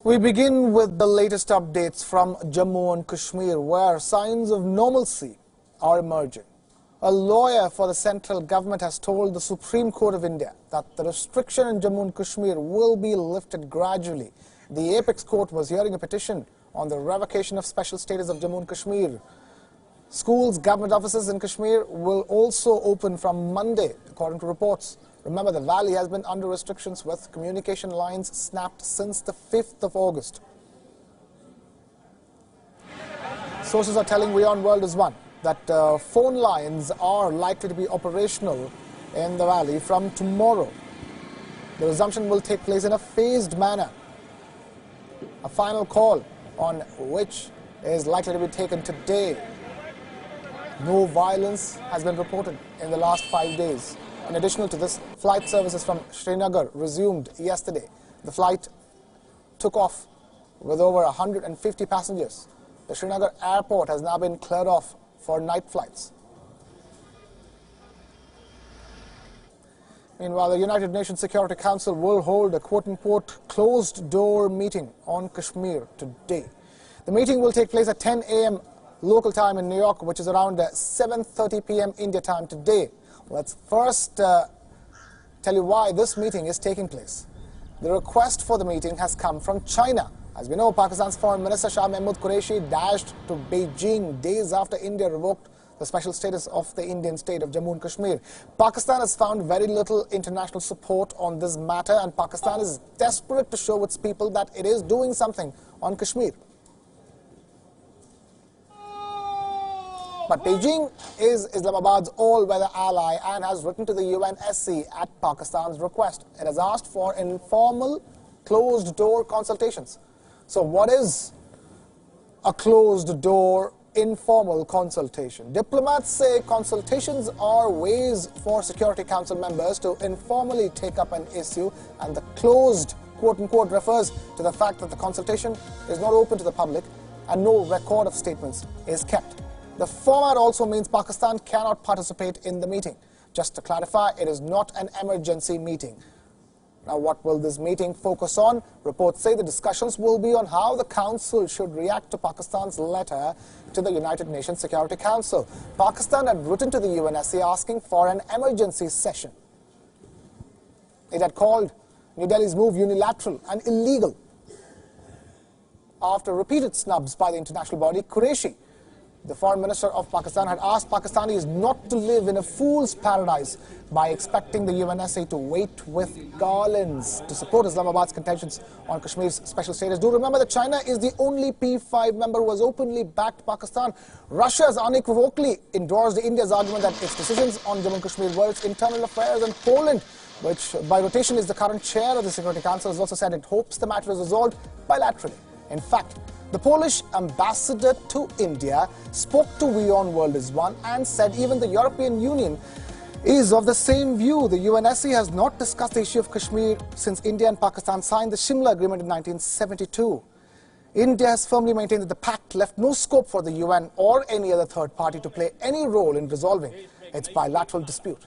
We begin with the latest updates from Jammu and Kashmir, where signs of normalcy are emerging. A lawyer for the central government has told the Supreme Court of India that the restriction in Jammu and Kashmir will be lifted gradually. The apex court was hearing a petition on the revocation of special status of Jammu and Kashmir. Schools, government offices in Kashmir will also open from Monday, according to reports. Remember, the valley has been under restrictions with communication lines snapped since the 5th of August. Sources are telling Wion World is One that phone lines are likely to be operational in the valley from tomorrow. The resumption will take place in a phased manner. A final call on which is likely to be taken today. No violence has been reported in the last 5 days. In addition to this, flight services from Srinagar resumed yesterday. The flight took off with over 150 passengers. The Srinagar airport has now been cleared off for night flights. Meanwhile, the United Nations Security Council will hold a quote-unquote closed-door meeting on Kashmir today. The meeting will take place at 10 a.m. local time in New York, which is around 7:30 p.m. India time today. Let's first tell you why this meeting is taking place. The request for the meeting has come from China. As we know, Pakistan's Foreign Minister Shah Mahmood Qureshi dashed to Beijing days after India revoked the special status of the Indian state of Jammu and Kashmir. Pakistan has found very little international support on this matter, and Pakistan is desperate to show its people that it is doing something on Kashmir. But Beijing is Islamabad's all-weather ally and has written to the UNSC at Pakistan's request. It has asked for informal, closed-door consultations. So what is a closed-door, informal consultation? Diplomats say consultations are ways for Security Council members to informally take up an issue, and the closed, quote-unquote, refers to the fact that the consultation is not open to the public and no record of statements is kept. The format also means Pakistan cannot participate in the meeting. Just to clarify, it is not an emergency meeting. Now, what will this meeting focus on? Reports say the discussions will be on how the Council should react to Pakistan's letter to the United Nations Security Council. Pakistan had written to the UNSC asking for an emergency session. It had called New Delhi's move unilateral and illegal. After repeated snubs by the international body, Qureshi, the Foreign Minister of Pakistan, had asked Pakistanis not to live in a fool's paradise by expecting the UNSC to wait with garlands to support Islamabad's contentions on Kashmir's special status. Do remember that China is the only P5 member who has openly backed Pakistan. Russia has unequivocally endorsed India's argument that its decisions on Jammu and Kashmir were its internal affairs, and Poland, which by rotation is the current chair of the Security Council, has also said it hopes the matter is resolved bilaterally. In fact, the Polish ambassador to India spoke to Wion World is One and said even the European Union is of the same view. The UNSC has not discussed the issue of Kashmir since India and Pakistan signed the Shimla Agreement in 1972. India has firmly maintained that the pact left no scope for the UN or any other third party to play any role in resolving its bilateral dispute.